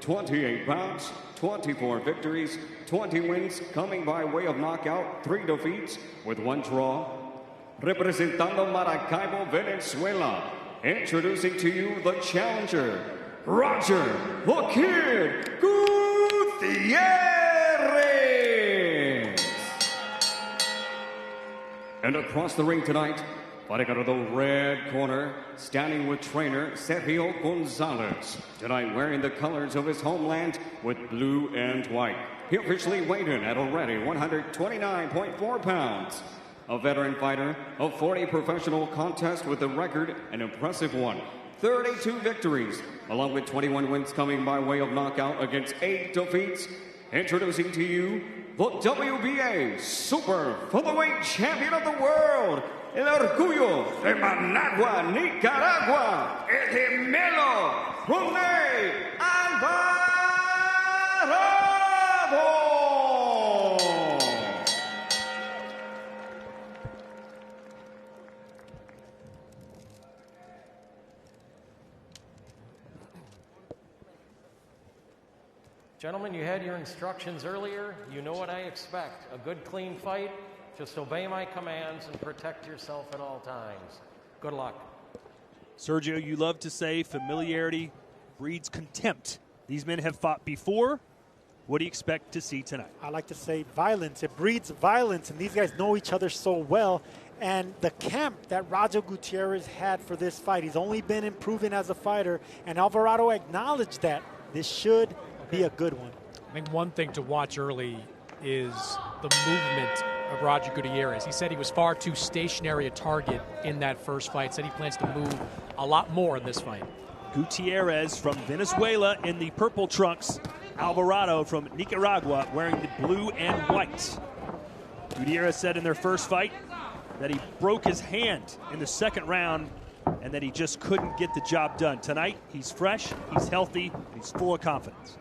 28 pounds, 24 victories, 20 wins, coming by way of knockout, 3 defeats, with 1 draw. Representando Maracaibo, Venezuela, introducing to you the challenger, Roger the Kid Gutierrez. And across the ring tonight, fighting out of the red corner, standing with trainer Sergio Gonzalez. Tonight wearing the colors of his homeland with blue and white. He officially weighed in at already 129.4 pounds. A veteran fighter of 40 professional contests with a record, an impressive one. 32 victories, along with 21 wins coming by way of knockout against 8 defeats. Introducing to you the WBA Super Featherweight Champion of the World, el orgullo de Managua, Nicaragua, el gemelo, Rene Alvarado. Gentlemen, you had your instructions earlier. You know what I expect. A good, clean fight. Just obey my commands and protect yourself at all times. Good luck. Sergio, you love to say familiarity breeds contempt. These men have fought before. What do you expect to see tonight? I like to say violence. It breeds violence, and these guys know each other so well. And the camp that Roger Gutierrez had for this fight, he's only been improving as a fighter, and Alvarado acknowledged that. This should be a good one. I think one thing to watch early is the movement of Roger Gutierrez. He said he was far too stationary a target in that first fight. Said he plans to move a lot more in this fight. Gutierrez from Venezuela in the purple trunks. Alvarado from Nicaragua wearing the blue and white. Gutierrez said in their first fight that he broke his hand in the second round and that he just couldn't get the job done. Tonight, he's fresh, he's healthy, he's full of confidence.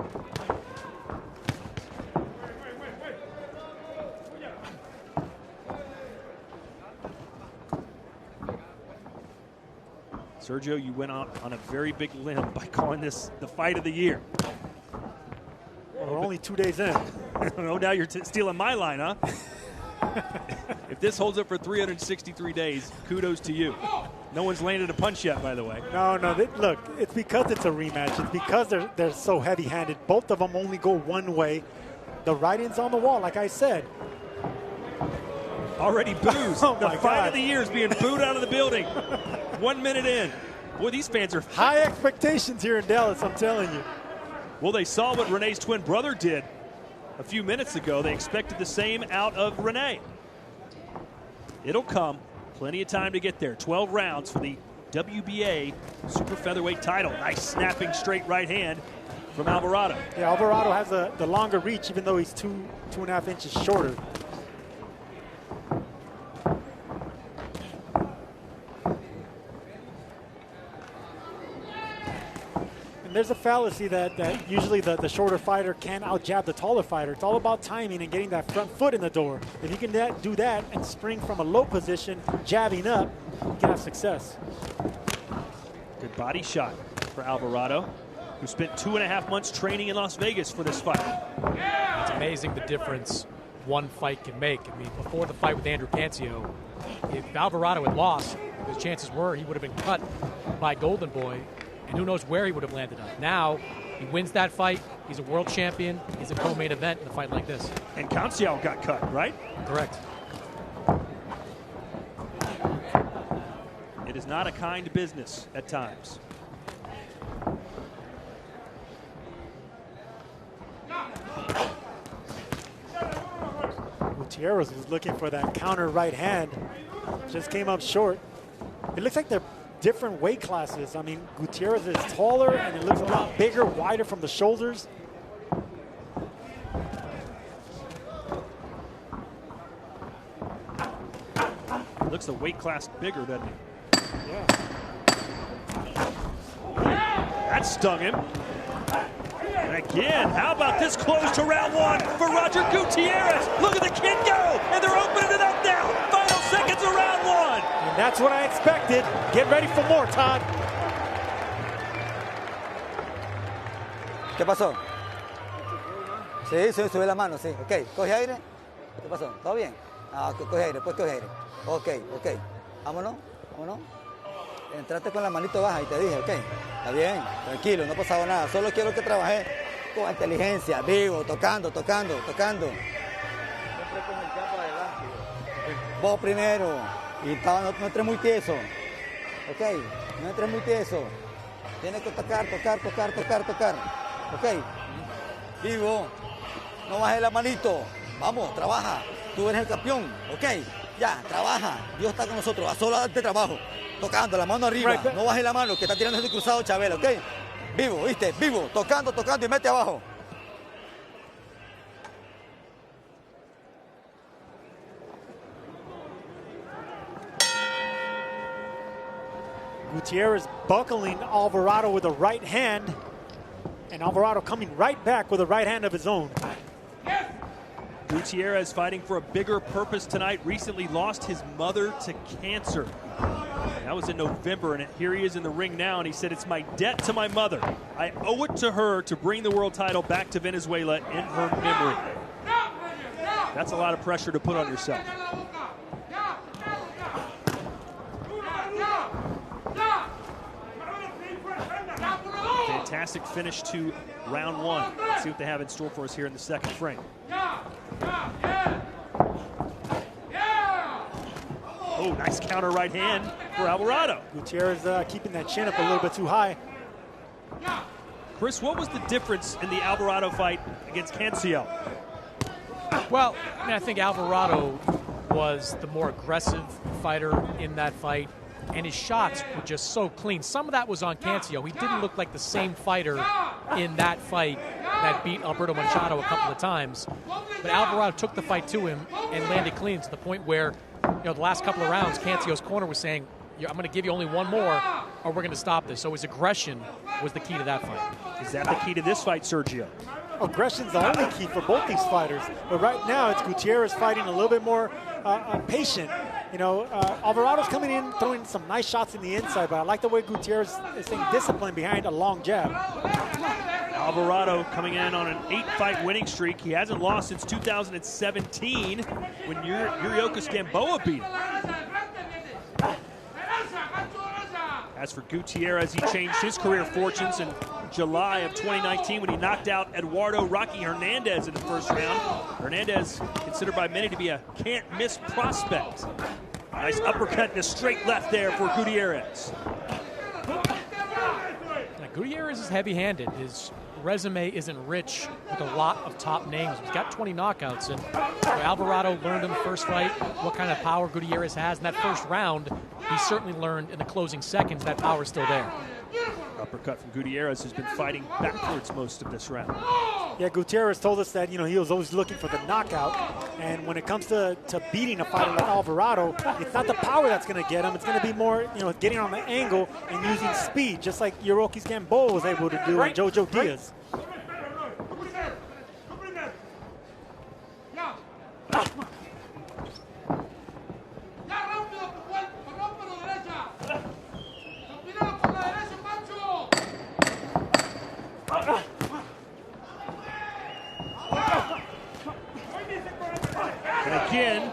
Sergio, you went out on a very big limb by calling this the fight of the year. Well, we're only 2 days in. No, now you're stealing my line, huh? If this holds up for 363 days, kudos to you. No one's landed a punch yet, by the way. No. Look, it's because it's a rematch. It's because they're so heavy-handed. Both of them only go one way. The writing's on the wall, like I said. Already boos. Oh, the fight of the year is being booed out of the building. 1 minute in. Boy, these fans are high expectations here in Dallas, I'm telling you. Well, they saw what Rene's twin brother did a few minutes ago. They expected the same out of Rene. It'll come. Plenty of time to get there. 12 rounds for the WBA Super Featherweight title. Nice snapping straight right hand from Alvarado. Yeah, Alvarado has the longer reach, even though he's 2.5 inches shorter. And there's a fallacy that usually the shorter fighter can out-jab the taller fighter. It's all about timing and getting that front foot in the door. If you can do that and spring from a low position, jabbing up, you can have success. Good body shot for Alvarado, who spent 2.5 months training in Las Vegas for this fight. It's amazing the difference one fight can make. I mean, before the fight with Andrew Cancio, if Alvarado had lost, the chances were he would have been cut by Golden Boy, and who knows where he would have landed up. Now, he wins that fight. He's a world champion. He's a co-main event in a fight like this. And Cancio got cut, right? Correct. It is not a kind business at times. Gutierrez was looking for that counter right hand. Just came up short. It looks like they're different weight classes. I mean, Gutierrez is taller and it looks a lot bigger, wider from the shoulders. Looks a weight class bigger, doesn't he? Yeah. That stung him. And again, how about this close to round one for Roger Gutierrez? Look at the kid go, and they're opening it up now. Final seconds of round one. And that's what I expected. Get ready for more, Todd. ¿Qué pasó? Sí, sube la mano, sí. Ok, coge aire. ¿Qué pasó? ¿Todo bien? Ah, coge aire, pues coge aire. Ok. Vámonos. Entraste con la manito baja y te dije, ok. Está bien, tranquilo, no ha pasado nada. Solo quiero que trabajes con inteligencia, vivo, tocando. Siempre con el campo adelante. Vos primero. Y no entres muy tieso. Ok, no entres muy tieso. Tienes que tocar. Ok, vivo. No bajes la manito. Vamos, trabaja. Tú eres el campeón. Ok, ya, trabaja. Dios está con nosotros. A solo darte trabajo. Tocando, la mano arriba. No bajes la mano, que está tirando ese cruzado Chabela. Ok, vivo, ¿viste? Vivo. Tocando y mete abajo. Gutierrez buckling Alvarado with a right hand, and Alvarado coming right back with a right hand of his own. Gutierrez fighting for a bigger purpose tonight. Recently lost his mother to cancer. That was in November, and here he is in the ring now, and he said, it's my debt to my mother. I owe it to her to bring the world title back to Venezuela in her memory. That's a lot of pressure to put on yourself. Fantastic finish to round one. Let's see what they have in store for us here in the second frame. Oh, nice counter right hand for Alvarado. Gutierrez keeping that chin up a little bit too high. Chris, what was the difference in the Alvarado fight against Cancio? Well, I think Alvarado was the more aggressive fighter in that fight, and his shots were just so clean. Some of that was on Cancio. He didn't look like the same fighter in that fight that beat Alberto Machado a couple of times. But Alvarado took the fight to him and landed clean to the point where, the last couple of rounds, Cancio's corner was saying, I'm going to give you only one more, or we're going to stop this. So his aggression was the key to that fight. Is that the key to this fight, Sergio? Aggression's the only key for both these fighters. But right now, it's Gutierrez fighting a little bit more patient. Alvarado's coming in, throwing some nice shots in the inside, but I like the way Gutierrez is staying disciplined behind a long jab. Alvarado coming in on an 8-fight winning streak. He hasn't lost since 2017 when Yuriokis Gamboa beat him. As for Gutierrez, he changed his career fortunes in July of 2019 when he knocked out Eduardo Rocky Hernandez in the first round. Hernandez considered by many to be a can't-miss prospect. Nice uppercut and a straight left there for Gutierrez. Now, Gutierrez is heavy-handed. His resume isn't rich with a lot of top names. He's got 20 knockouts, and Alvarado learned in the first fight what kind of power Gutierrez has. In that first round, he certainly learned in the closing seconds that power is still there. Uppercut from Gutierrez, who's been fighting backwards most of this round. Yeah, Gutierrez told us that, he was always looking for the knockout. And when it comes to beating a fighter like Alvarado, it's not the power that's going to get him. It's going to be more, getting on the angle and using speed, just like Yuriokis Gamboa was able to do and Jojo Diaz. And again,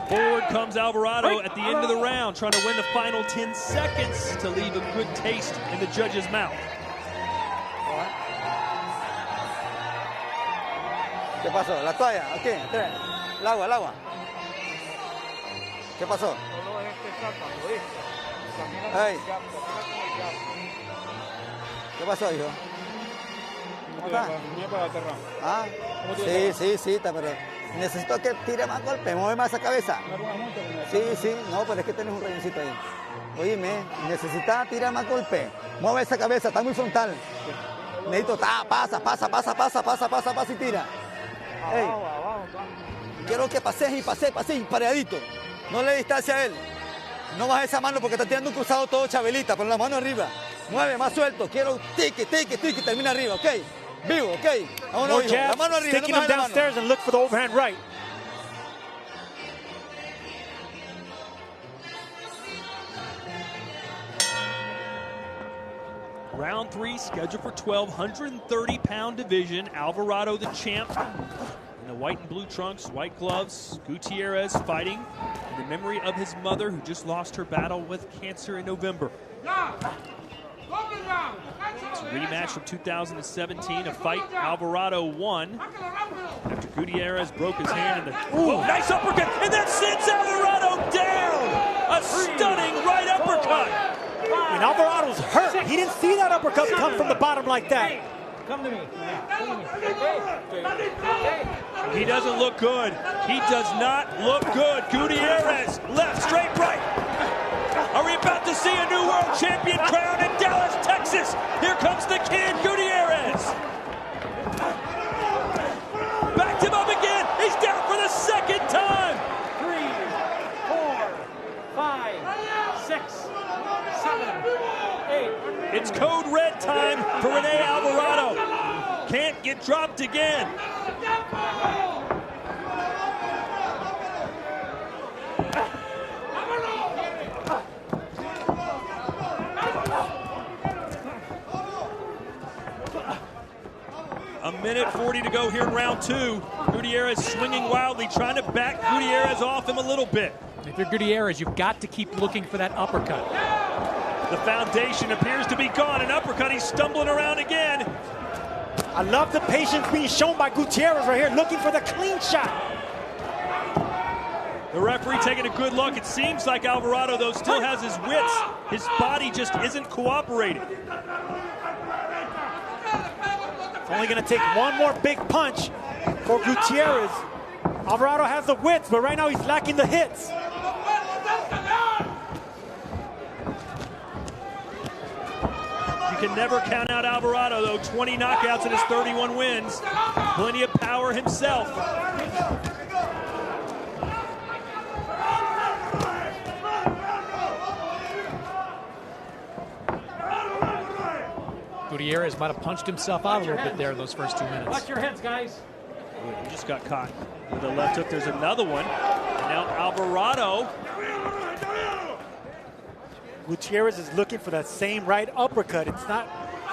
forward comes Alvarado at the end of the round, trying to win the final 10 seconds to leave a good taste in the judge's mouth. ¿Qué pasó? ¿La toalla? Aquí, el agua. ¿Qué pasó? Hey. ¿Qué pasó, hijo? ¿Cómo está? Ah, sí, pero necesito que tire más golpes, mueve más esa cabeza. Sí, no, pero es que tienes un rayoncito ahí. Oíme, necesita tirar más golpes, mueve esa cabeza, está muy frontal. Necesito, pasa y tira. Hey. Quiero que pases y pareadito. No le distancia a él. No bajes esa mano porque está tirando un cruzado todo Chabelita, con la mano arriba. Mueve más suelto. Quiero tiki, termina arriba, ¿ok? Vivo, ¿ok? More jabs, la mano arriba, sticking him downstairs and look for the overhand right. Round 3, scheduled for 12, 130-pound division. Alvarado, the champ, in the white and blue trunks, white gloves. Gutierrez fighting in the memory of his mother, who just lost her battle with cancer in November. It's a rematch from 2017, a fight Alvarado won after Gutierrez broke his hand. Nice uppercut, and that sends Alvarado down! A stunning right uppercut! And Alvarado's hurt. He didn't see that uppercut come from the bottom like that. Come to me. He doesn't look good. He does not look good. Gutierrez, left, straight, right. Are we about to see a new world champion crowned in Dallas, Texas? Here comes the kid, Gutierrez. Backed him up again. He's down for the second time. 3, 4, 5, 6, 7, 8. It's code red time for Rene Alvarado. Can't get dropped again. A minute 40 to go here in round 2. Gutierrez swinging wildly, trying to back Gutierrez off him a little bit. If you're Gutierrez, you've got to keep looking for that uppercut. The foundation appears to be gone. An uppercut, he's stumbling around again. I love the patience being shown by Gutierrez right here, looking for the clean shot. The referee taking a good look. It seems like Alvarado, though, still has his wits. His body just isn't cooperating. It's only going to take one more big punch for Gutierrez. Alvarado has the wits, but right now he's lacking the hits. You can never count out Alvarado, though. 20 knockouts in his 31 wins. Plenty of power himself. Gutierrez might have punched himself out a little bit there in those first 2 minutes. Watch your heads, guys. He just got caught with a left hook. There's another one. And now Alvarado. Gutierrez is looking for that same right uppercut. It's not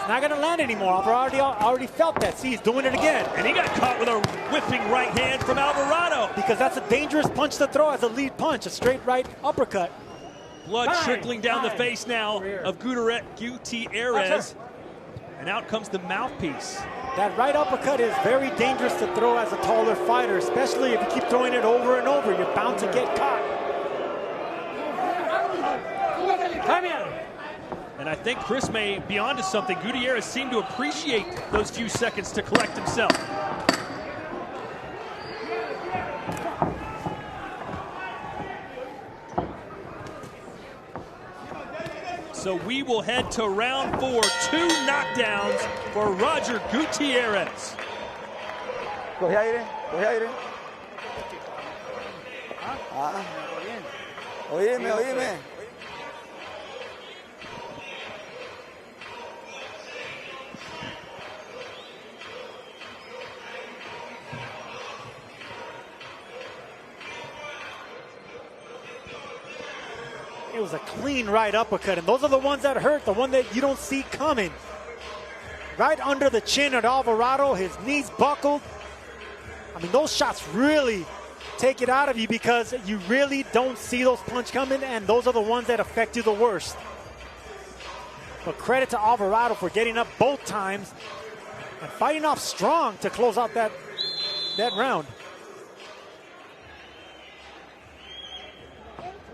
going to land anymore. Alvarado already felt that. See, he's doing it again. And he got caught with a whipping right hand from Alvarado. Because that's a dangerous punch to throw as a lead punch, a straight right uppercut. Blood trickling down the face now of Gutierrez. And out comes the mouthpiece. That right uppercut is very dangerous to throw as a taller fighter, especially if you keep throwing it over and over. You're bound to get caught. And I think Chris may be onto something. Gutierrez seemed to appreciate those few seconds to collect himself. So we will head to round 4. 2 knockdowns for Roger Gutierrez. Coge aire, coge aire. Oíme. It was a clean right uppercut, and those are the ones that hurt, the one that you don't see coming. Right under the chin of Alvarado, his knees buckled. I mean, those shots really take it out of you because you really don't see those punches coming, and those are the ones that affect you the worst. But credit to Alvarado for getting up both times and fighting off strong to close out that round.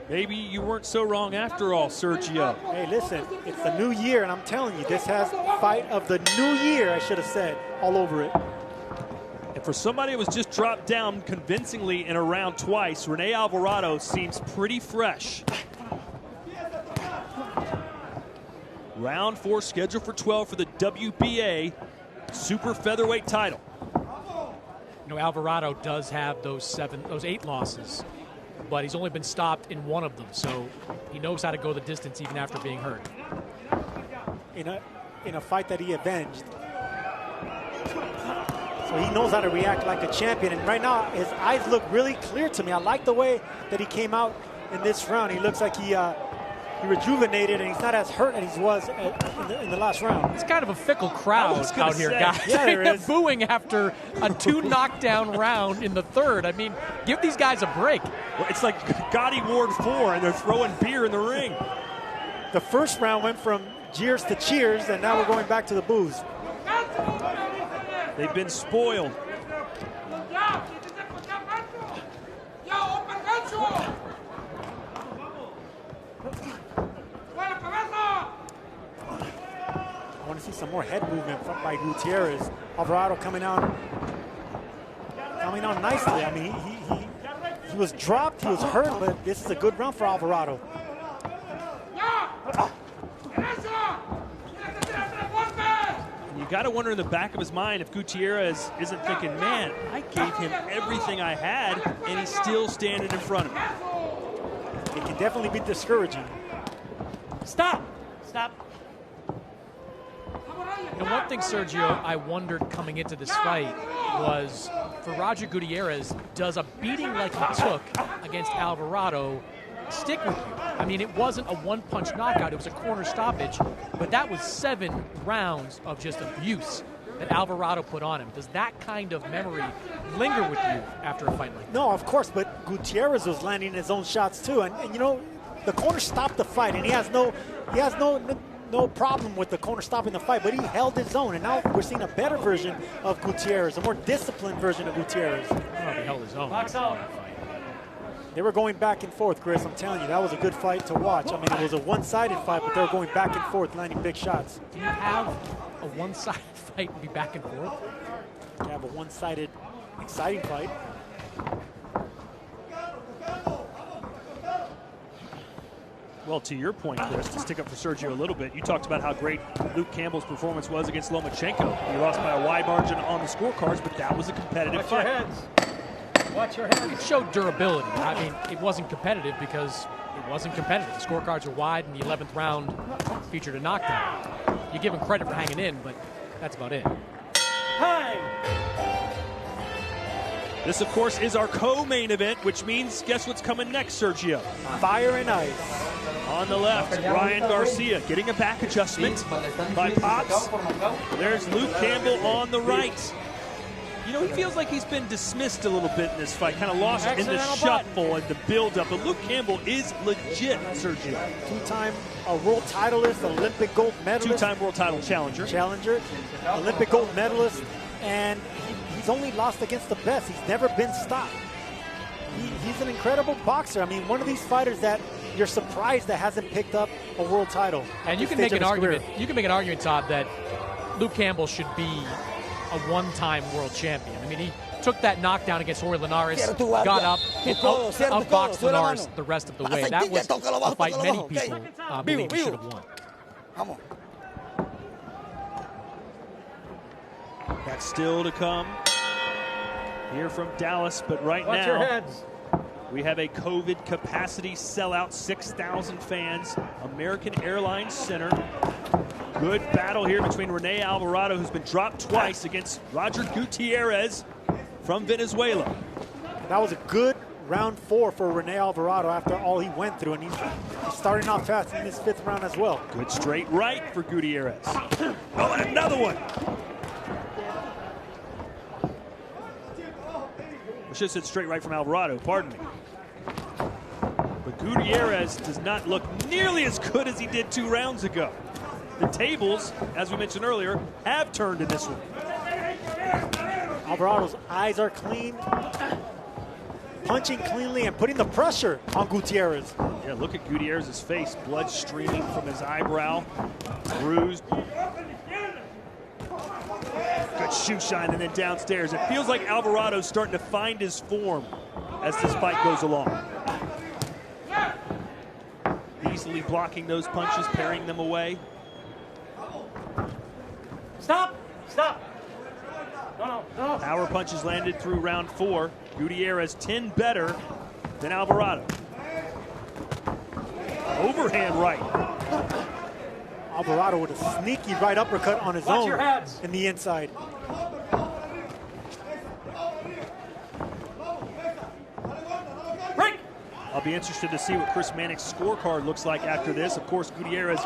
Maybe you weren't so wrong after all, Sergio. Hey, listen, it's the new year, and I'm telling you, this has fight of the new year, I should have said, all over it. And for somebody who was just dropped down convincingly in a round twice, Rene Alvarado seems pretty fresh. Round 4 scheduled for 12 for the WBA super featherweight title. You know, Alvarado does have those 8 losses, but he's only been stopped in 1 of them, so he knows how to go the distance even after being hurt. In a fight that he avenged. So he knows how to react like a champion, and right now his eyes look really clear to me. I like the way that he came out in this round. He looks like he rejuvenated, and he's not as hurt as he was in the last round. It's kind of a fickle crowd out here, guys. Yeah, there is. Booing after a 2 knockdown round in the third. I mean, give these guys a break. It's like Gotti Ward 4, and they're throwing beer in the ring. The first round went from jeers to cheers, and now we're going back to the boos. They've been spoiled. I want to see some more head movement by Gutierrez. Alvarado coming on nicely. I mean, he was dropped, he was hurt, but this is a good round for Alvarado. You got to wonder in the back of his mind if Gutierrez isn't thinking, man, I gave him everything I had, and he's still standing in front of me. It can definitely be discouraging. Stop! And one thing, Sergio, I wondered coming into this fight was, for Roger Gutierrez, does a beating like he took against Alvarado stick with you? I mean, it wasn't a one-punch knockout. It was a corner stoppage, but that was 7 rounds of just abuse that Alvarado put on him. Does that kind of memory linger with you after a fight like that? No, of course, but Gutierrez was landing his own shots too, and you know, the corner stopped the fight, and he has no problem with the corner stopping the fight, but he held his own, and now we're seeing a better version of Gutierrez, a more disciplined version of Gutierrez. I don't know if he held his own. Box out. They were going back and forth, Chris. I'm telling you, that was a good fight to watch. I mean, it was a one-sided fight, but they were going back and forth, landing big shots. Do you have a one-sided fight and be back and forth? You have a one-sided, exciting fight. Well, to your point, Chris, to stick up for Sergio a little bit, you talked about how great Luke Campbell's performance was against Lomachenko. He lost by a wide margin on the scorecards, but that was a competitive fight. Watch your head. It showed durability. I mean, it wasn't competitive because it wasn't competitive. The scorecards were wide, and the 11th round featured a knockdown. You give him credit for hanging in, but that's about it. Time! This, of course, is our co-main event, which means, guess what's coming next, Sergio? Fire and ice. On the left, Ryan Garcia getting a back adjustment by Pops. There's Luke Campbell on the right. You know, he feels like he's been dismissed a little bit in this fight, kind of lost in the shuffle and the build-up. But Luke Campbell is legit, Sergio. Two-time world titleist, Olympic gold medalist. Two-time world title challenger. Olympic gold medalist, and he's only lost against the best. He's never been stopped. He's an incredible boxer. I mean, one of these fighters that you're surprised that hasn't picked up a world title. And you can make an argument. You can make an argument, Todd, that Luke Campbell should be a one-time world champion. I mean, he took that knockdown against Jorge Linares, got up, and outboxed Linares the rest of the way. That was a fight many people believe he should have won. That's still to come here from Dallas, but right now we have a COVID capacity sellout, 6,000 fans, American Airlines Center. Good battle here between Rene Alvarado, who's been dropped twice, against Roger Gutierrez from Venezuela. That was a good round 4 for Rene Alvarado after all he went through, and he's starting off fast in his 5th round as well. Good straight right for Gutierrez. Oh, and another one. I should have said straight right from Alvarado, pardon me. But Gutierrez does not look nearly as good as he did 2 rounds ago. The tables, as we mentioned earlier, have turned in this one. Alvarado's eyes are clean, punching cleanly and putting the pressure on Gutierrez. Yeah, look at Gutierrez's face, blood streaming from his eyebrow, bruised. Good shoe shine, and then downstairs. It feels like Alvarado's starting to find his form as this fight goes along. Easily blocking those punches, parrying them away. Stop! No. Power punches landed through round 4. Gutierrez 10 better than Alvarado. Overhand right. Alvarado with a sneaky right uppercut on his own in the inside. Break! I'll be interested to see what Chris Mannix's scorecard looks like after this. Of course, Gutierrez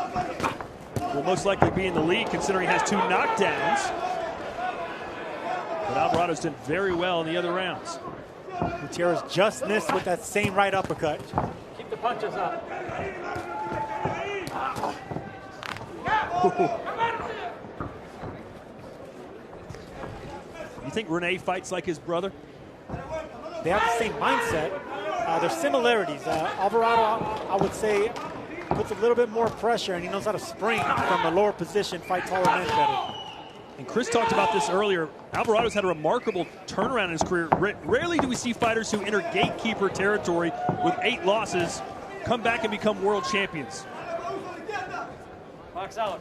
will most likely be in the lead considering he has 2 knockdowns. But Alvarado's done very well in the other rounds. Gutierrez just missed with that same right uppercut. Keep the punches up. You think Rene fights like his brother? They have the same mindset. There's similarities. Alvarado, I would say, puts a little bit more pressure, and he knows how to spring from a lower position, fight taller men better. And Chris talked about this earlier. Alvarado's had a remarkable turnaround in his career. Rarely do we see fighters who enter gatekeeper territory with 8 losses come back and become world champions. Box out.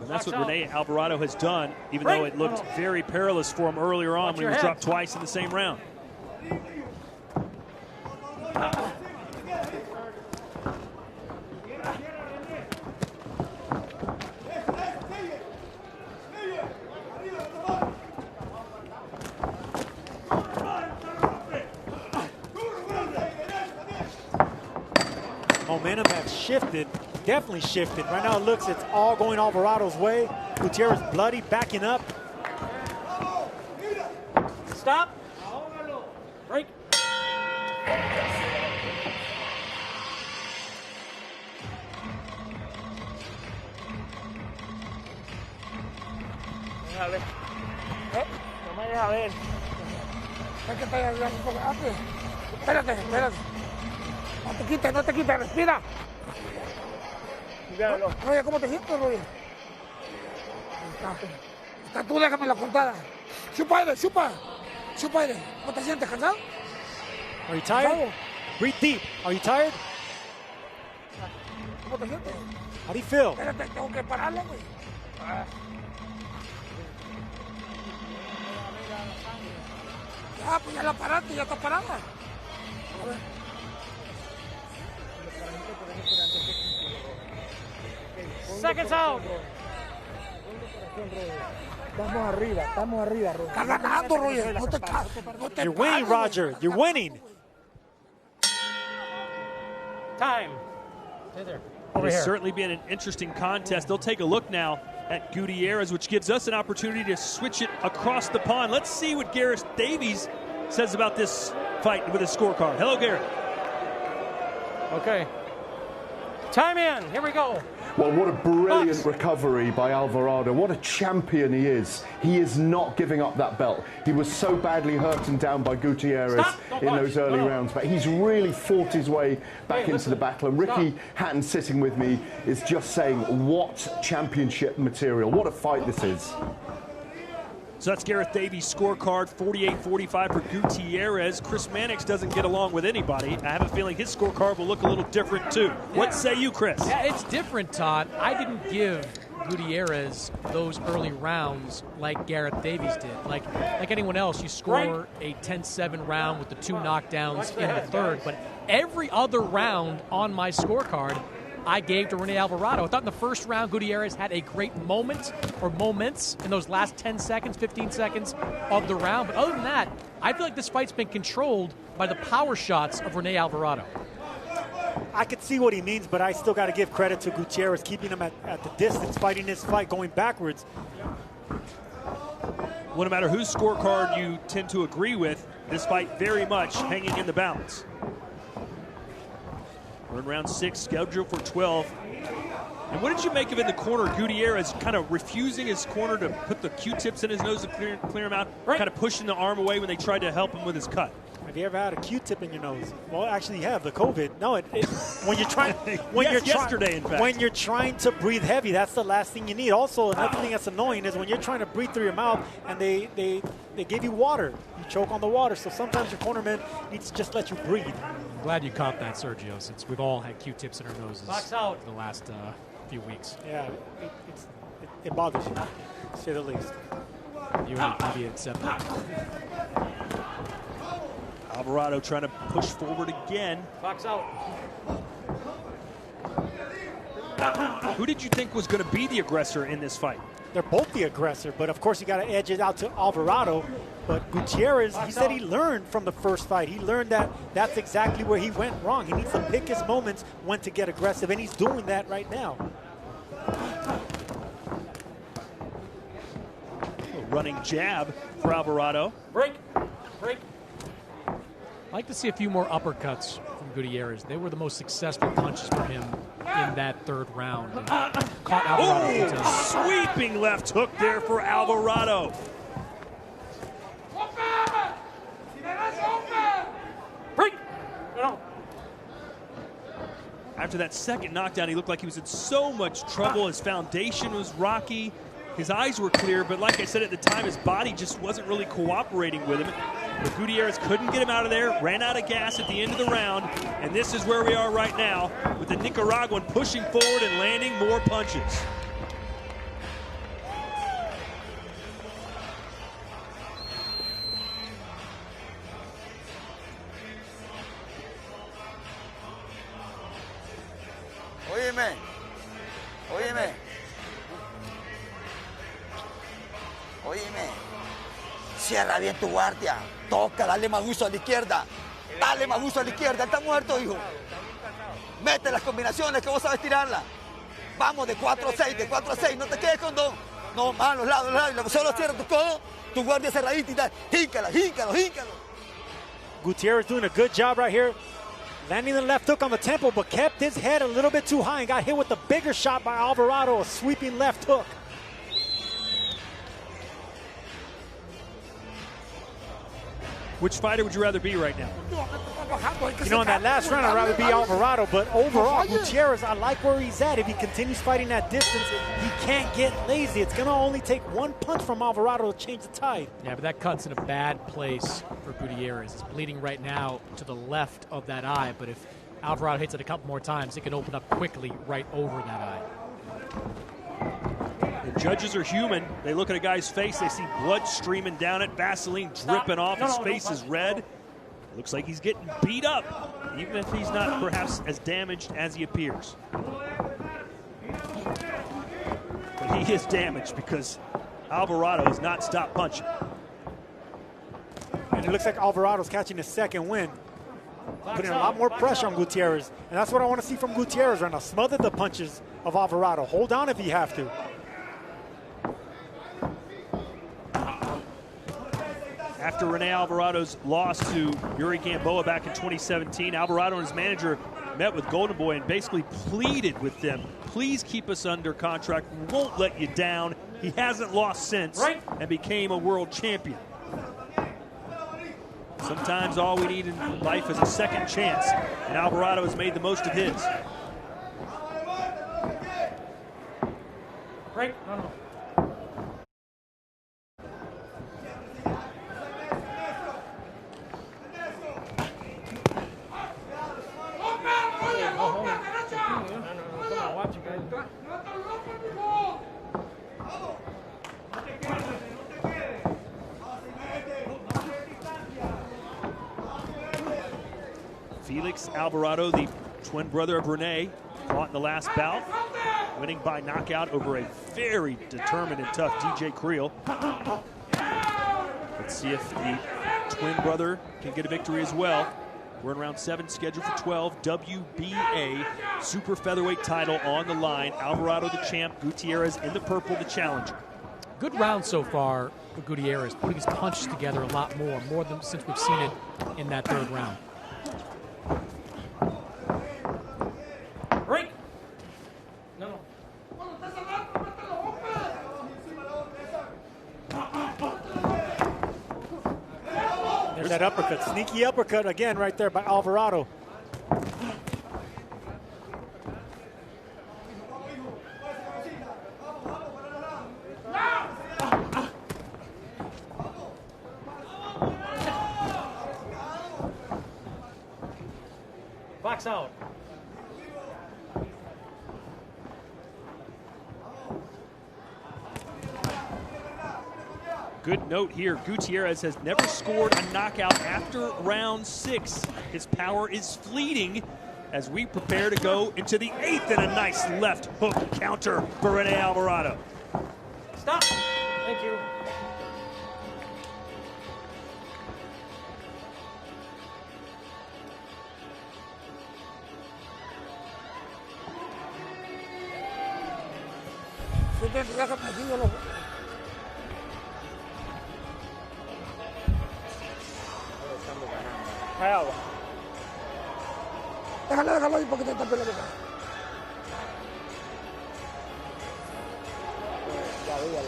And that's what Rene Alvarado has done, even though it looked very perilous for him earlier on when he was dropped twice in the same round. Momentum has shifted, definitely shifted. Right now it looks it's all going Alvarado's way. Gutierrez bloody, backing up. Stop. Break. Déjale. No me deja ver. Es que estoy hablando un poco. Espérate, espérate. No te quites, respira. Oye, ¿cómo te sientes, Roy? Está tú, déjame la puntada. Chupa aire, chupa. Chupa aire. ¿Cómo te sientes, cansado? Are you tired? Breathe deep. Are you tired? ¿Cómo te sientes? How do you feel? Espérate, tengo que pararlo, güey. Ya, pues ya la paraste, ya está parada. A ver. Seconds out. Estamos arriba, Roger. Está ganando, Roger. No te You're winning, Roger. You're winning. Time. Stay there. It has certainly been an interesting contest. They'll take a look now at Gutierrez, which gives us an opportunity to switch it across the pond. Let's see what Gareth Davies says about this fight with his scorecard. Hello, Gareth. Okay. Time in. Here we go. Well, what a brilliant recovery by Alvarado. What a champion he is. He is not giving up that belt. He was so badly hurt and down by Gutierrez in those early rounds, but he's really fought his way back into the battle. And Ricky Hatton sitting with me is just saying, what championship material. What a fight this is. So that's Gareth Davies' scorecard, 48-45 for Gutierrez. Chris Mannix doesn't get along with anybody. I have a feeling his scorecard will look a little different too. What say you, Chris? Yeah, it's different, Todd. I didn't give Gutierrez those early rounds like Gareth Davies did. Like anyone else, you score a 10-7 round with the 2 knockdowns in the third, but every other round on my scorecard I gave to Rene Alvarado. I thought in the first round, Gutierrez had a great moment or moments in those last 10 seconds, 15 seconds of the round. But other than that, I feel like this fight's been controlled by the power shots of Rene Alvarado. I could see what he means, but I still got to give credit to Gutierrez, keeping him at the distance, fighting his fight, going backwards. Well, no matter whose scorecard you tend to agree with, this fight very much hanging in the balance. We're in round 6, scheduled for 12. And what did you make of in the corner, Gutierrez kind of refusing his corner to put the Q-tips in his nose to clear him out, kind of pushing the arm away when they tried to help him with his cut? Have you ever had a Q-tip in your nose? Well, actually, you have the COVID. No, when you're trying, when you're trying to breathe heavy, that's the last thing you need. Also, another thing that's annoying is when you're trying to breathe through your mouth and they give you water. You choke on the water. So sometimes your cornerman needs to just let you breathe. I'm glad you caught that, Sergio, since we've all had Q-tips in our noses for the last few weeks. Yeah, it bothers you, to say the least. You and maybe accept that. Alvarado trying to push forward again. Box out. Who did you think was going to be the aggressor in this fight? they're both the aggressor, but of course you got to edge it out to Alvarado. But Gutierrez, he said he learned from the first fight. He learned that that's exactly where he went wrong. He needs to pick his moments when to get aggressive, and he's doing that right now. Running jab for Alvarado. Break. I'd like to see a few more uppercuts from Gutierrez. They were the most successful punches for him in that third round. And caught Alvarado. Sweeping left hook there for Alvarado. Break. After that second knockdown, he looked like he was in so much trouble. His foundation was rocky. His eyes were clear, but like I said at the time, his body just wasn't really cooperating with him. But Gutierrez couldn't get him out of there, ran out of gas at the end of the round, and this is where we are right now with the Nicaraguan pushing forward and landing more punches. Oíme, cierra bien tu guardia, toca, dale más uso a la izquierda, dale más uso a la izquierda, está muerto, hijo. Mete las combinaciones que vos sabes tirarla. Vamos de 4 a 6, de 4 a 6, no te quedes con 2. No, más los lados, solo cierra tu codo, tu guardia cerradita y tal. Híncalo. Gutierrez doing a good job right here, landing the left hook on the temple, but kept his head a little bit too high and got hit with the bigger shot by Alvarado, a sweeping left hook. Which fighter would you rather be right now? You know, in that last round, I'd rather be Alvarado, but overall, Gutierrez, I like where he's at. If he continues fighting that distance, he can't get lazy. It's going to only take one punch from Alvarado to change the tide. Yeah, but that cut's in a bad place for Gutierrez. It's bleeding right now to the left of that eye, but if Alvarado hits it a couple more times, it can open up quickly right over that eye. The judges are human. They look at a guy's face, they see blood streaming down it, Vaseline dripping off, his face is red. Looks like he's getting beat up, even if he's not perhaps as damaged as he appears. But he is damaged because Alvarado has not stopped punching. And it looks like Alvarado's catching his second win, putting a lot more pressure on Gutierrez. And that's what I want to see from Gutierrez right now. Smother the punches of Alvarado. Hold on if you have to. After Rene Alvarado's loss to Yuri Gamboa back in 2017, Alvarado and his manager met with Golden Boy and basically pleaded with them, please keep us under contract, we won't let you down. He hasn't lost since and became a world champion. Sometimes all we need in life is a second chance, and Alvarado has made the most of his. Break. Felix Alvarado, the twin brother of Rene, fought in the last bout, winning by knockout over a very determined and tough DJ Creel. Let's see if the twin brother can get a victory as well. We're in round 7, scheduled for 12. WBA super featherweight title on the line. Alvarado the champ, Gutierrez in the purple, the challenger. Good round so far for Gutierrez, putting his punches together a lot more than since we've seen it in that third round. Break. There's that uppercut, sneaky uppercut again right there by Alvarado. Box out. Good note here, Gutierrez has never scored a knockout after round 6. His power is fleeting as we prepare to go into the 8th, and a nice left hook counter for Rene Alvarado. Stop. Thank you. Déjame aquí, yo lo... Déjalo ahí porque te está peleando. Ya veía,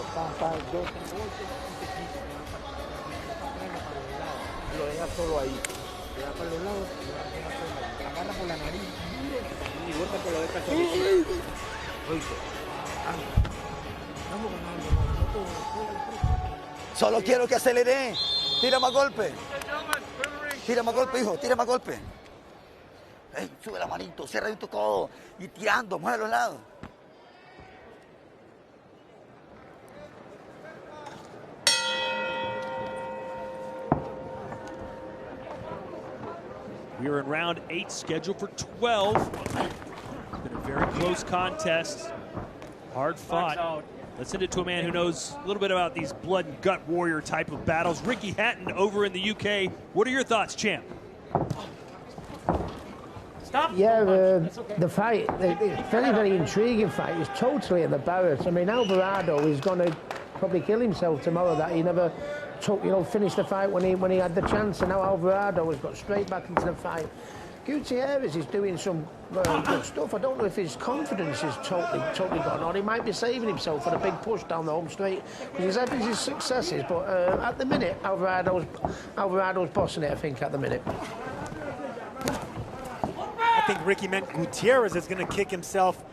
lo deja solo ahí. Le da para los lados, lo agarra por la nariz y vuelta por la derecha. Solo quiero que acelere. Tira más golpe. Tira más golpe, hijo. Tira más golpe. Hey, sube la manito, cierra ahí tu codo. Y tirando, mueve a los lados. We are in round 8, scheduled for 12. It's been a very close contest. Hard fought. Let's send it to a man who knows a little bit about these blood and gut warrior type of battles. Ricky Hatton over in the UK. What are your thoughts, champ? Stop. Yeah, the fight, it's very, very intriguing fight. It's totally at the Barrett. I mean, Alvarado is going to probably kill himself tomorrow that he never took, finished the fight when he had the chance, and now Alvarado has got straight back into the fight. Gutierrez is doing some good stuff. I don't know if his confidence is totally gone, or he might be saving himself for a big push down the home straight, because he's having his successes. But at the minute, Alvarado's bossing it, I think, at the minute. I think Ricky meant Gutierrez is going to kick himself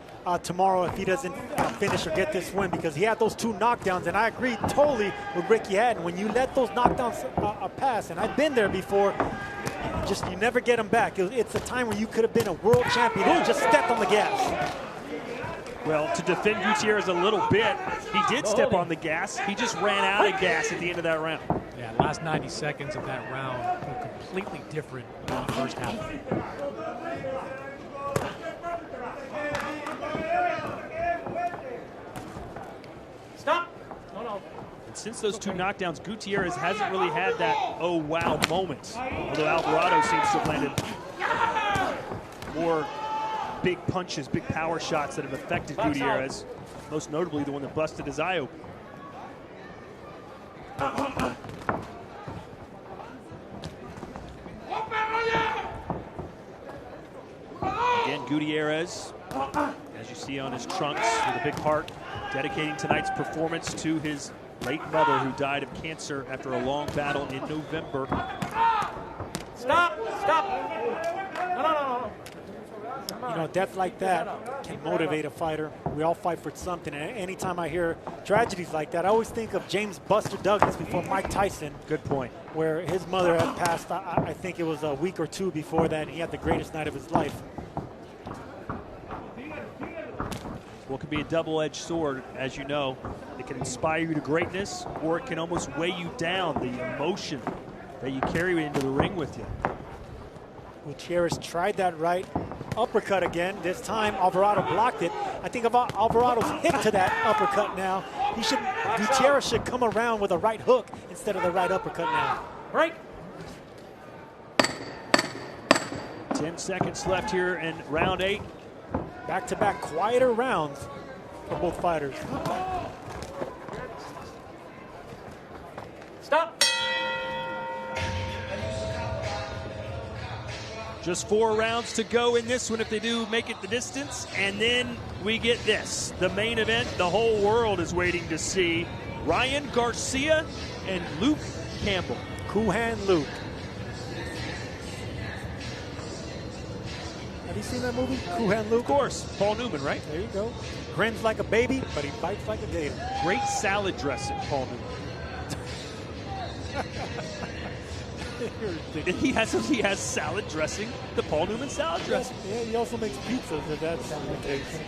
tomorrow if he doesn't finish or get this win, because he had those 2 knockdowns, and I agree totally with Ricky Hatton. When you let those knockdowns pass, and I've been there before, you never get them back. It's a time where you could have been a world champion and just stepped on the gas. Well, to defend Gutierrez a little bit, he did step on the gas. He just ran out of gas at the end of that round. Yeah, last 90 seconds of that round were completely different than the first half. Stop. No. And since those 2 knockdowns, Gutierrez hasn't really had that oh wow moment. Although Alvarado seems to have landed more big punches, big power shots that have affected Gutierrez. Most notably the one that busted his eye open. Again, Gutierrez, as you see on his trunks, with a big heart, dedicating tonight's performance to his late mother, who died of cancer after a long battle in November. Stop. No. Death like that can motivate a fighter. We all fight for something, and anytime I hear tragedies like that, I always think of James Buster Douglas before Mike Tyson. Good point. Where his mother had passed, I think it was a week or 2 before that, and he had the greatest night of his life. Well, it can be a double-edged sword, as you know. It can inspire you to greatness, or it can almost weigh you down, the emotion that you carry into the ring with you. Gutierrez tried that right uppercut again. This time, Alvarado blocked it. I think about Alvarado's hip to that uppercut now. Gutierrez should come around with a right hook instead of the right uppercut now. Right. 10 seconds left here in round 8. Back-to-back quieter rounds for both fighters. Stop. Just 4 rounds to go in this one if they do make it the distance. And then we get this, the main event the whole world is waiting to see. Ryan Garcia and Luke Campbell. Kuhan Luke. Have you seen that movie, Kuhan Luke? Of course, Paul Newman, right? There you go. Grins like a baby, but he bites like a gator. Great salad dressing, Paul Newman. He has salad dressing, the Paul Newman salad dressing. Yeah, he also makes pizzas, if that's the case.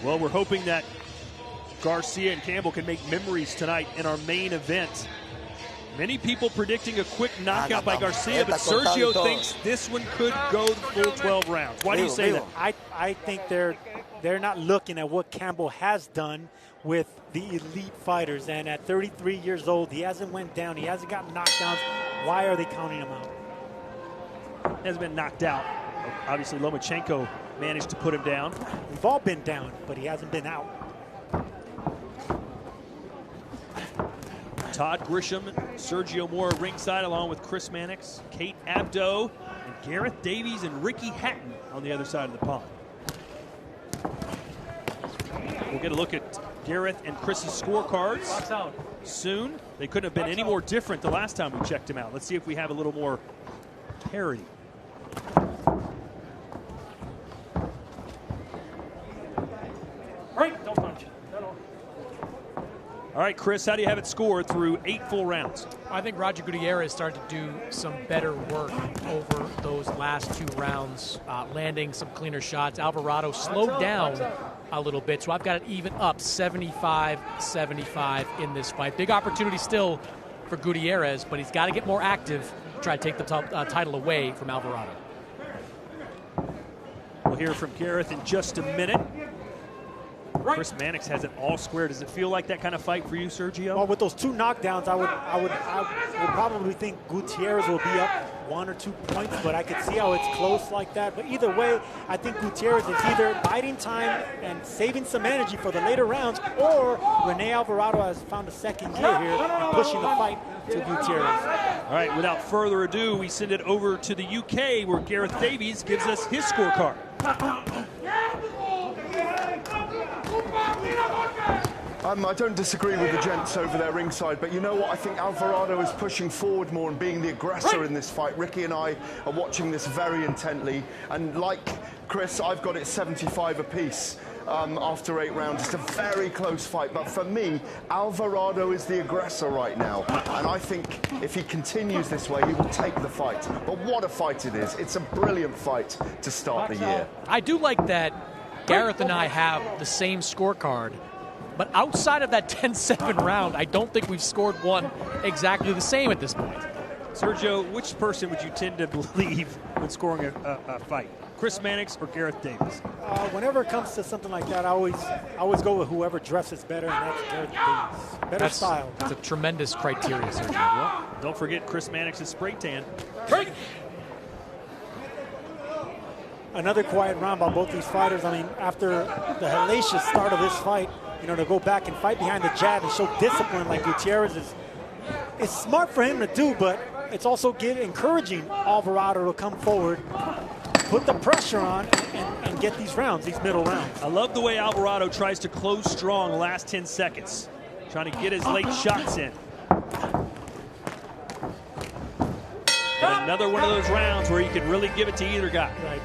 Well, we're hoping that Garcia and Campbell can make memories tonight in our main event. Many people predicting a quick knockout by Garcia, but Sergio thinks this one could go the full 12 rounds. Why do you say that? I think they're they're not looking at what Campbell has done with the elite fighters. And at 33 years old, he hasn't went down. He hasn't gotten knockdowns. Why are they counting him out? Hasn't been knocked out. Obviously, Lomachenko managed to put him down. We've all been down, but he hasn't been out. Todd Grisham, Sergio Mora ringside, along with Chris Mannix, Kate Abdo, and Gareth Davies and Ricky Hatton on the other side of the pond. We'll get a look at Gareth and Chris's scorecards soon. They couldn't have been any more different the last time we checked them out. Let's see if we have a little more parity. Right, don't punch. No. All right, Chris, how do you have it scored through 8 full rounds? I think Roger Gutierrez started to do some better work over those last 2 rounds, landing some cleaner shots. Alvarado slowed down a little bit, so I've got it even up 75-75 in this fight. Big opportunity still for Gutierrez, but he's got to get more active to try to take the title away from Alvarado. We'll hear from Gareth in just a minute. Chris Mannix has it all square. Does it feel like that kind of fight for you, Sergio? Well, with those 2 knockdowns, I would probably think Gutierrez will be up 1 or 2 points, but I could see how it's close like that. But either way, I think Gutierrez is either biding time and saving some energy for the later rounds, or Rene Alvarado has found a second gear here and pushing the fight to Gutierrez. All right, without further ado, we send it over to the UK, where Gareth Davies gives us his scorecard. I don't disagree with the gents over there ringside, but you know what? I think Alvarado is pushing forward more and being the aggressor in this fight. Ricky and I are watching this very intently, and like Chris, I've got it 75 apiece after 8 rounds. It's a very close fight, but for me, Alvarado is the aggressor right now, and I think if he continues this way, he will take the fight. But what a fight it is. It's a brilliant fight to start the year. I do like that Gareth and I have the same scorecard, but outside of that 10-7 round, I don't think we've scored one exactly the same at this point. Sergio, which person would you tend to believe when scoring a fight? Chris Mannix or Gareth Davies? Whenever it comes to something like that, I always go with whoever dresses better, and that's Gareth Davies. Better style. That's a tremendous criteria, Sergio. Well, don't forget Chris Mannix's spray tan. Another quiet round by both these fighters. I mean, after the hellacious start of this fight, to go back and fight behind the jab and show discipline like Gutierrez is, it's smart for him to do, but it's also encouraging Alvarado to come forward, put the pressure on, and get these rounds, these middle rounds. I love the way Alvarado tries to close strong the last 10 seconds, trying to get his late shots in. But another one of those rounds where you can really give it to either guy. Right.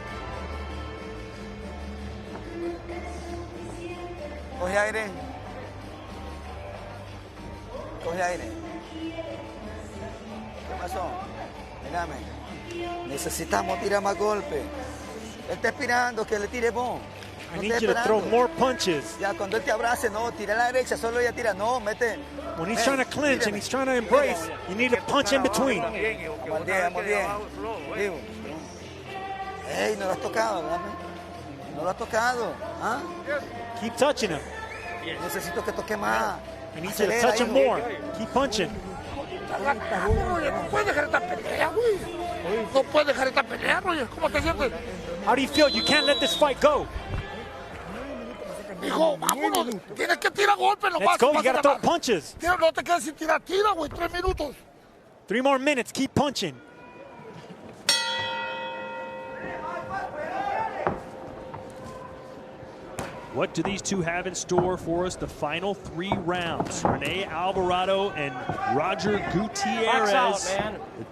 Coge aire. Coge aire. ¿Qué pasó? Mírame. Necesitamos tirar más golpes. Él está esperando que le tire vos. I need you to throw more punches. Ya, cuando él te abrace, no, tira a la derecha, solo ella tira, no, mete. When he's trying to clinch and he's trying to embrace, you need to punch in between. Vamos bien. Digo. Ey, no lo has tocado, dame. No lo has tocado. ¿Ah? Keep touching him. Necesito que toque más. I need you to touch him more. Keep punching. No puedes dejar esta pelea, güey. No puedes dejar esta pelea, güey. ¿Cómo te sientes? How do you feel? You can't let this fight go. Hijo, vámonos. Tienes que tirar golpes nomás. Let's go. You gotta throw punches. No te quedes sin tirar. Tira, güey. 3 minutos. 3 more minutes. Keep punching. What do these two have in store for us? The final 3 rounds. Rene Alvarado and Roger Gutierrez.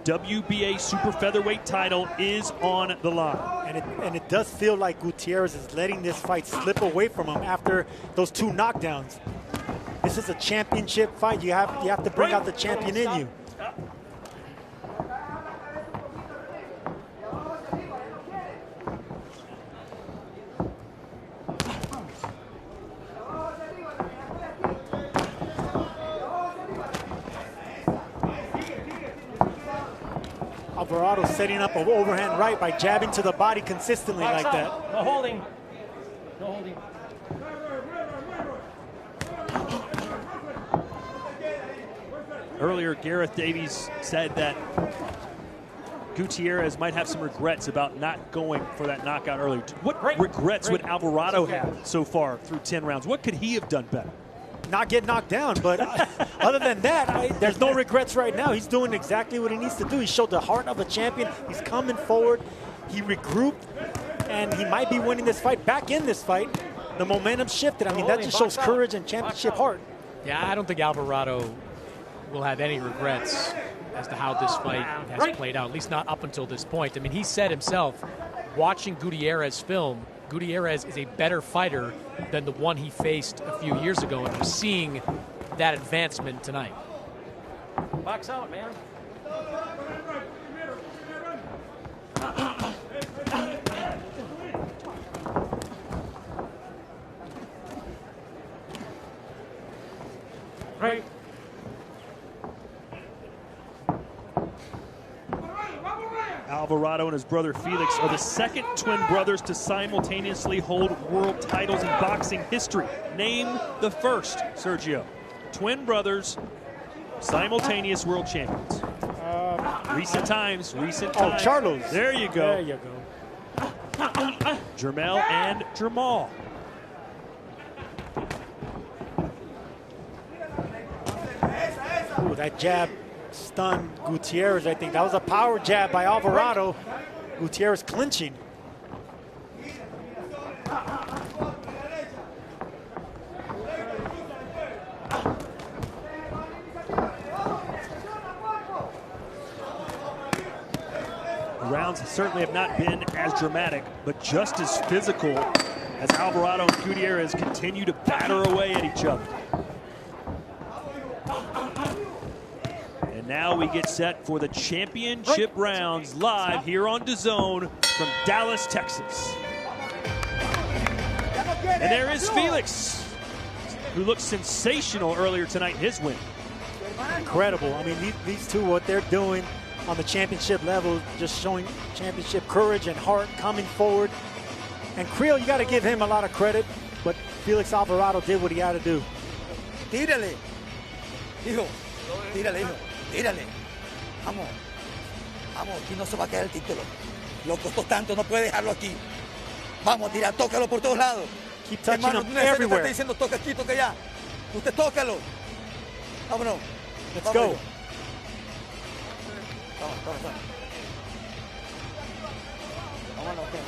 The WBA super featherweight title is on the line. And it does feel like Gutierrez is letting this fight slip away from him after those 2 knockdowns. This is a championship fight. You have to bring out the champion in you. Alvarado setting up an overhand right by jabbing to the body consistently like that. No holding. No holding. Earlier, Gareth Davies said that Gutierrez might have some regrets about not going for that knockout early. What regrets would Alvarado have so far through 10 rounds? What could he have done better? Not get knocked down, but other than that, there's no regrets right now. He's doing exactly what he needs to do. He showed the heart of a champion. He's coming forward. He regrouped, and he might be winning this fight. Back in this fight, the momentum shifted. I mean, that just shows courage and championship heart. Yeah, I don't think Alvarado will have any regrets as to how this fight has played out, at least not up until this point. I mean, he said himself, watching Gutierrez film, Gutierrez is a better fighter than the one he faced a few years ago, and we're seeing that advancement tonight. Box out, man. Right. Alvarado and his brother Felix are the second twin brothers to simultaneously hold world titles in boxing history. Name the first, Sergio. Twin brothers, simultaneous world champions. Recent times. Oh, Charlos. There you go. There you go. Jermell and Jermal. Ooh, that jab stunned Gutierrez, I think. That was a power jab by Alvarado. Gutierrez clinching. The rounds certainly have not been as dramatic, but just as physical as Alvarado and Gutierrez continue to batter away at each other. And now we get set for the championship rounds live here on DAZN from Dallas, Texas. And there is Felix, who looked sensational earlier tonight, his win. Incredible. I mean, these two, what they're doing on the championship level, just showing championship courage and heart, coming forward. And Creel, you got to give him a lot of credit, but Felix Alvarado did what he had to do. Tírale. Hijo. Tírale, hijo. Tírale. Vamos. Vamos, aquí no se va a quedar el título. Lo costó tanto, no puede dejarlo aquí. Vamos, tira, tócalo por todos lados. Keep touching Hermano, him tú está everywhere. diciendo toca aquí, toca allá. Usted tócalo. Vámonos. Let's go. Vamos. Vámonos, que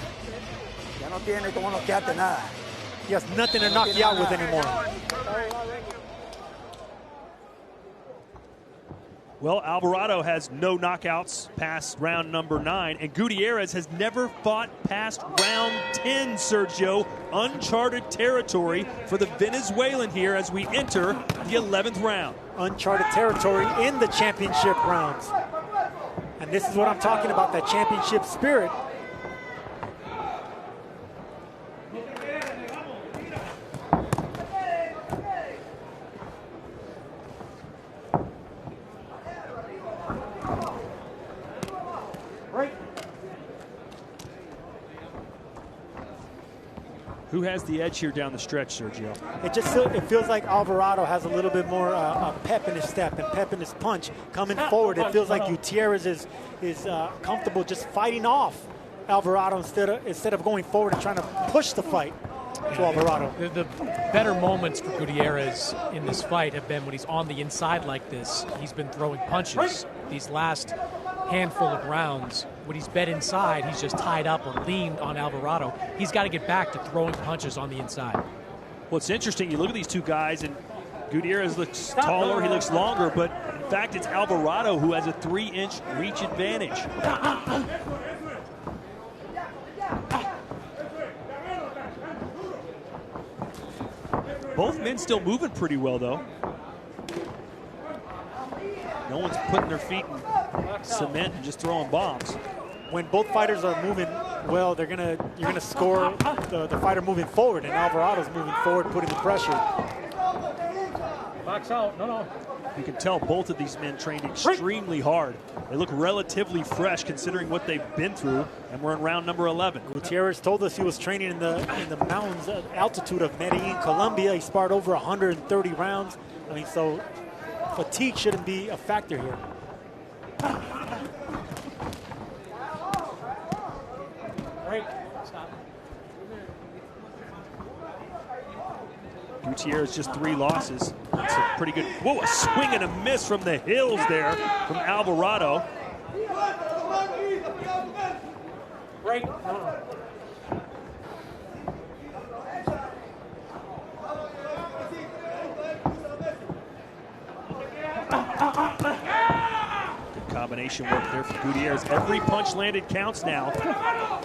ya no tiene cómo noquearte nada. He has nothing to knock you out with anymore. Well, Alvarado has no knockouts past round number 9, and Gutierrez has never fought past round 10, Sergio. Uncharted territory for the Venezuelan here as we enter the 11th round. Uncharted territory in the championship rounds. And this is what I'm talking about, that championship spirit. Who has the edge here down the stretch, Sergio? It feels like Alvarado has a little bit more pep in his step and pep in his punch coming forward. It feels like Gutierrez is comfortable just fighting off Alvarado instead of going forward and trying to push the fight to Alvarado. The better moments for Gutierrez in this fight have been when he's on the inside like this. He's been throwing punches. These last handful of rounds, when he's been inside, he's just tied up or leaned on Alvarado. He's got to get back to throwing punches on the inside. Well, it's interesting. You look at these two guys, and Gutierrez looks taller, he looks longer, but in fact, it's Alvarado who has a 3-inch reach advantage. Both men still moving pretty well, though. No one's putting their feet in cement and just throwing bombs. When both fighters are moving well, you're gonna score the fighter moving forward, and Alvarado's moving forward, putting the pressure. Box out. No. You can tell both of these men trained extremely hard. They look relatively fresh considering what they've been through, and we're in round number 11. Gutierrez told us he was training in the mountains altitude of Medellin, Colombia. He sparred over 130 rounds. I mean, so fatigue shouldn't be a factor here. Break. Stop. Gutierrez just 3 losses. That's a pretty good. Whoa, a swing and a miss from the hills there from Alvarado. Break. Good combination work there for Gutierrez. Every punch landed counts now.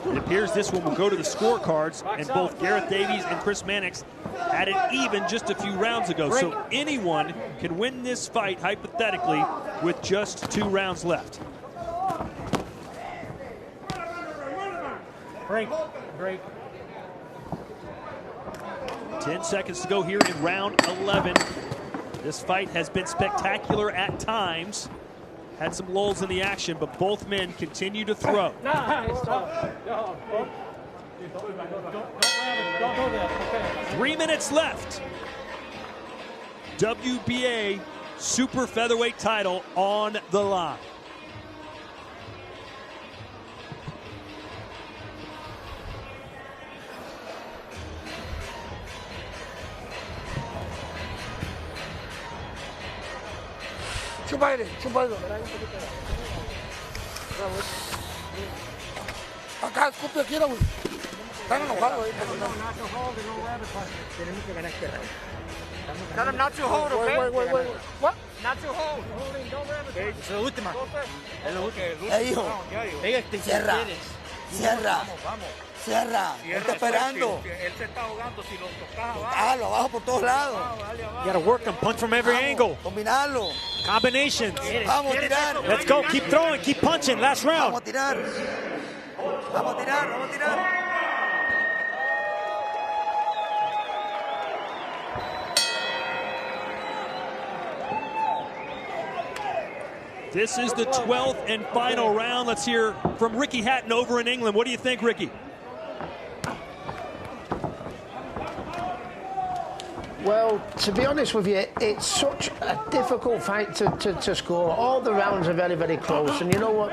It appears this one will go to the scorecards, and both Gareth Davies and Chris Mannix had it even just a few rounds ago. So anyone can win this fight, hypothetically, with just 2 rounds left. Break. Break. 10 seconds to go here in round 11. This fight has been spectacular at times. Had some lulls in the action, but both men continue to throw. Stop. 3 minutes left. WBA super featherweight title on the line. Chupa aire. Acá, escupe aquí, güey. Están enojados ahí. Tenemos que ganar este round. Tell him not to hold, okay? Wait. What? Not to hold. Es la última. Hijo. Cierra. Cierra. Está esperando. Él se está ahogando. Si lo tocas Tocalo abajo por todos lados. You got to work and punch from every angle. Combinarlo. Combinations. Vamos a tirar. Let's go. Keep throwing. Keep punching. Last round. Vamos a tirar. This is the 12th and final round. Let's hear from Ricky Hatton over in England. What do you think, Ricky? Well, to be honest with you, it's such a difficult fight to score. All the rounds are very, very close. And you know what,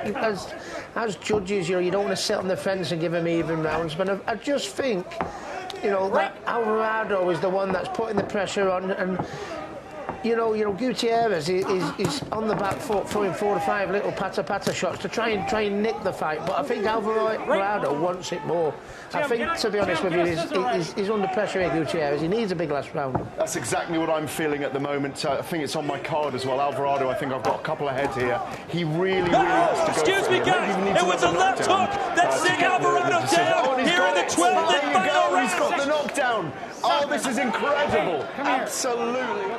as judges, you don't want to sit on the fence and give them even rounds. But I just think, that Alvarado is the one that's putting the pressure on. And you know, Gutierrez is on the back foot, throwing 4 or 5 little patter shots to try and nick the fight. But I think Alvarado wants it more. I think, to be honest with you, he's under pressure here, Gutierrez. He needs a big last round. That's exactly what I'm feeling at the moment. I think it's on my card as well. Alvarado, I think I've got a couple ahead here. He really has to go. Excuse me, guys. It was a left hook that sent Alvarado down here in the 12th and final round. He's got the knockdown. Oh, this is incredible. Absolutely.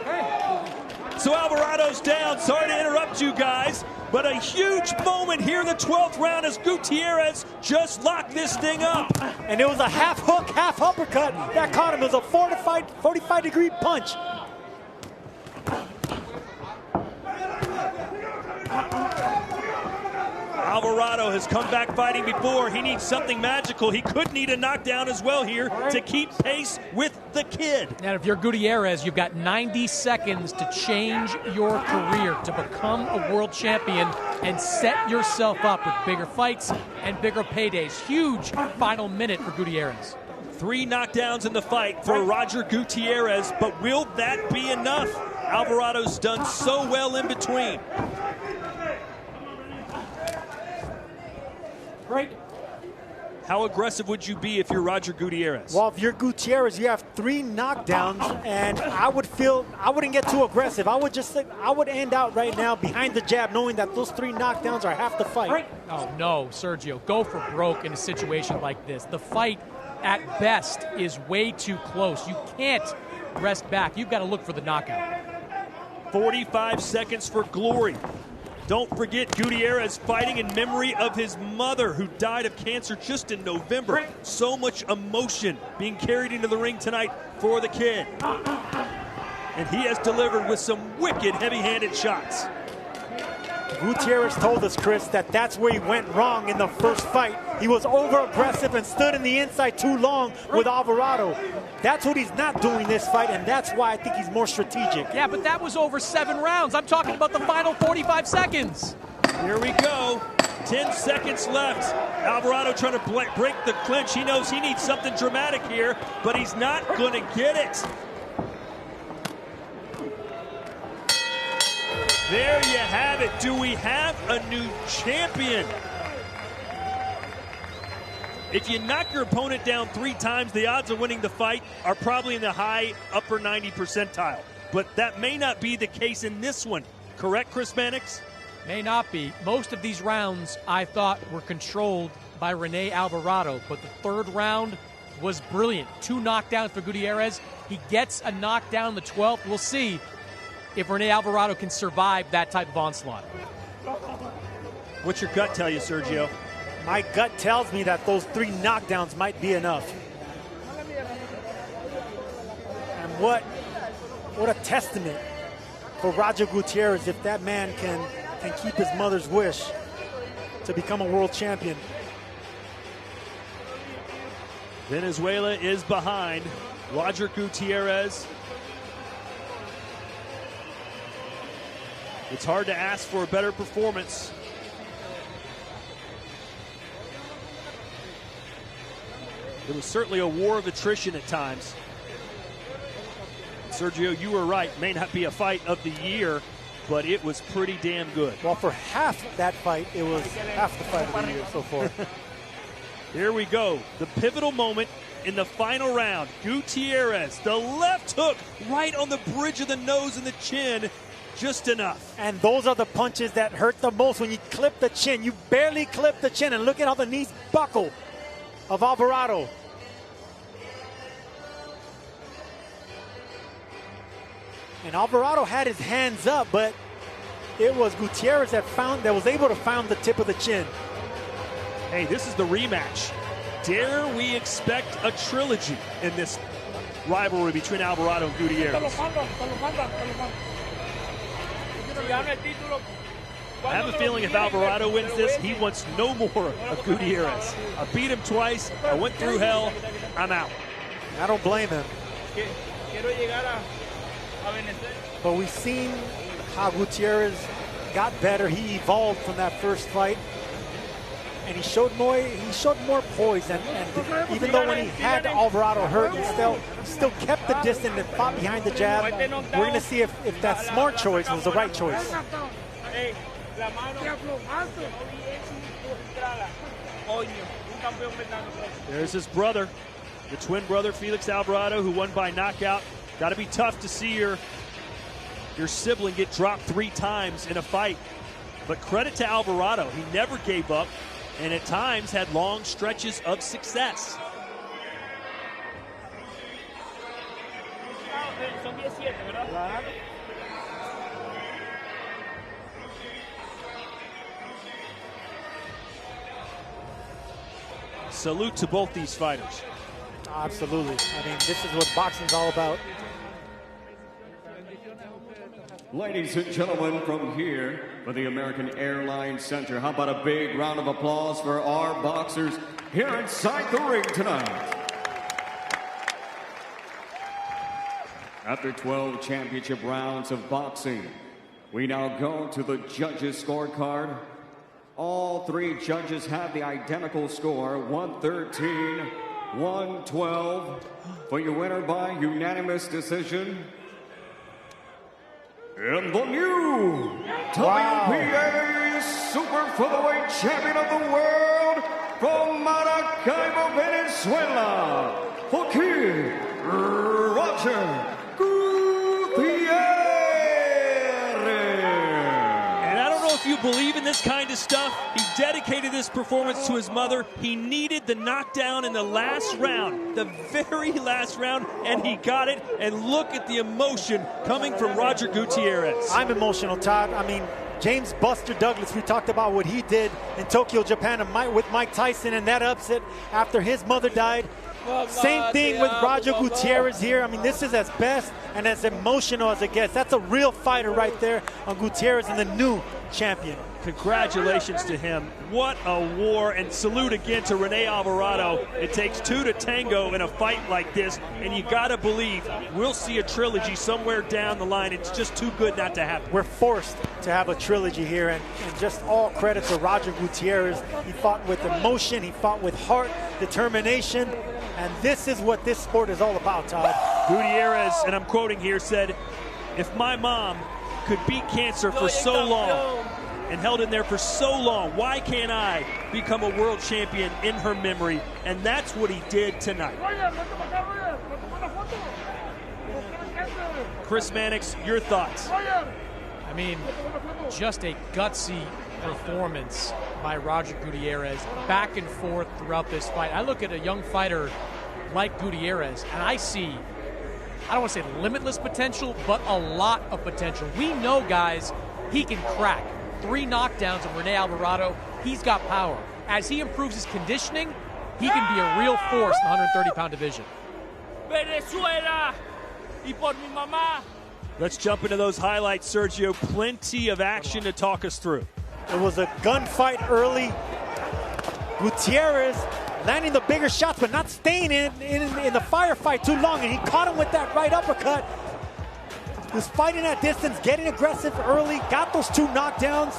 So Alvarado's down. Sorry to interrupt you guys, but a huge moment here in the 12th round as Gutierrez just locked this thing up. And it was a half hook, half uppercut that caught him. It was a 45-degree punch. Alvarado has come back fighting before. He needs something magical. He could need a knockdown as well here to keep pace with the kid. And if you're Gutierrez, you've got 90 seconds to change your career, to become a world champion and set yourself up with bigger fights and bigger paydays. Huge final minute for Gutierrez. 3 knockdowns in the fight for Roger Gutierrez, but will that be enough? Alvarado's done so well in between. Break. How aggressive would you be if you're Roger Gutierrez? Well, if you're Gutierrez, you have 3 knockdowns, and I wouldn't get too aggressive. I would end out right now behind the jab, knowing that those 3 knockdowns are half the fight. Oh, no, Sergio. Go for broke in a situation like this. The fight, at best, is way too close. You can't rest back. You've got to look for the knockout. 45 seconds for glory. Don't forget Gutierrez fighting in memory of his mother, who died of cancer just in November. So much emotion being carried into the ring tonight for the kid. And he has delivered with some wicked heavy-handed shots. Gutierrez told us, Chris, that that's where he went wrong in the first fight. He was over-aggressive and stood in the inside too long with Alvarado. That's what he's not doing this fight, and that's why I think he's more strategic. Yeah, but that was over 7 rounds. I'm talking about the final 45 seconds. Here we go. 10 seconds left. Alvarado trying to break the clinch. He knows he needs something dramatic here, but he's not going to get it. There you have it. Do we have a new champion? If you knock your opponent down 3 times, the odds of winning the fight are probably in the high upper 90 percentile. But that may not be the case in this one. Correct, Chris Mannix? May not be. Most of these rounds I thought were controlled by Rene Alvarado, but the 3rd round was brilliant. 2 knockdowns for Gutierrez. He gets a knockdown the 12th. We'll see if Rene Alvarado can survive that type of onslaught. What's your gut tell you, Sergio? My gut tells me that those 3 knockdowns might be enough. And what a testament for Roger Gutierrez if that man can keep his mother's wish to become a world champion. Venezuela is behind. Roger Gutierrez. It's hard to ask for a better performance. It was certainly a war of attrition at times. Sergio, you were right. May not be a fight of the year, but it was pretty damn good. Well, for half that fight, it was half the fight of the year so far. Here we go. The pivotal moment in the final round. Gutierrez, the left hook right on the bridge of the nose and the chin. Just enough. And those are the punches that hurt the most when you clip the chin. You barely clip the chin, and look at how the knees buckle of Alvarado. And Alvarado had his hands up, but it was Gutierrez that was able to find the tip of the chin. Hey, this is the rematch. Dare we expect a trilogy in this rivalry between Alvarado and Gutierrez? I have a feeling if Alvarado wins this, he wants no more of Gutierrez. I beat him twice. I went through hell. I'm out. I don't blame him. But we've seen how Gutierrez got better. He evolved from that first fight. And he showed more poise. And even though when he had Alvarado hurt, he still kept the distance and fought behind the jab. We're going to see if that smart choice was the right choice. There's his brother, the twin brother, Felix Alvarado, who won by knockout. Got to be tough to see your sibling get dropped 3 times in a fight. But credit to Alvarado. He never gave up, and at times had long stretches of success. Salute to both these fighters. Absolutely. I mean, this is what boxing's all about. Ladies and gentlemen, from here for the American Airlines Center, how about a big round of applause for our boxers here inside the ring tonight. After 12 championship rounds of boxing, we now go to the judges' scorecard. All 3 judges have the identical score, 113, 112. For your winner by unanimous decision, and the new WBA Super Featherweight Champion of the World from Maracaibo, Venezuela, Roger Gutierrez. And I don't know if you believe in this kind of stuff. He dedicated this performance to his mother. He needed the knockdown in the last round, the very last round, and he got it. And look at the emotion coming from Roger Gutierrez. I'm emotional, Todd. I mean, James Buster Douglas, we talked about what he did in Tokyo, Japan with Mike Tyson and that upset after his mother died. Same thing with Roger Gutierrez here. I mean, this is as best and as emotional as it gets. That's a real fighter right there on Gutierrez and the new champion. Congratulations to him. What a war, and salute again to Rene Alvarado. It takes two to tango in a fight like this, and you got to believe we'll see a trilogy somewhere down the line. It's just too good not to happen. We're forced to have a trilogy here, and just all credit to Roger Gutierrez. He fought with emotion, he fought with heart, determination, and this is what this sport is all about, Todd. Gutierrez, and I'm quoting here, said, "If my mom could beat cancer for so long and held in there for so long, why can't I become a world champion in her memory?" And that's what he did tonight. Chris Mannix, your thoughts? I mean, just a gutsy performance by Roger Gutierrez, back and forth throughout this fight. I look at a young fighter like Gutierrez, and I see, I don't want to say limitless potential, but a lot of potential. We know, guys, he can crack. 3 knockdowns of Rene Alvarado. He's got power. As he improves his conditioning, he can be a real force in the 130-pound division. Venezuela y por mi mamá. Let's jump into those highlights, Sergio. Plenty of action to talk us through. It was a gunfight early. Gutierrez landing the bigger shots, but not staying in the firefight too long, and he caught him with that right uppercut. He was fighting at distance, getting aggressive early, got those 2 knockdowns.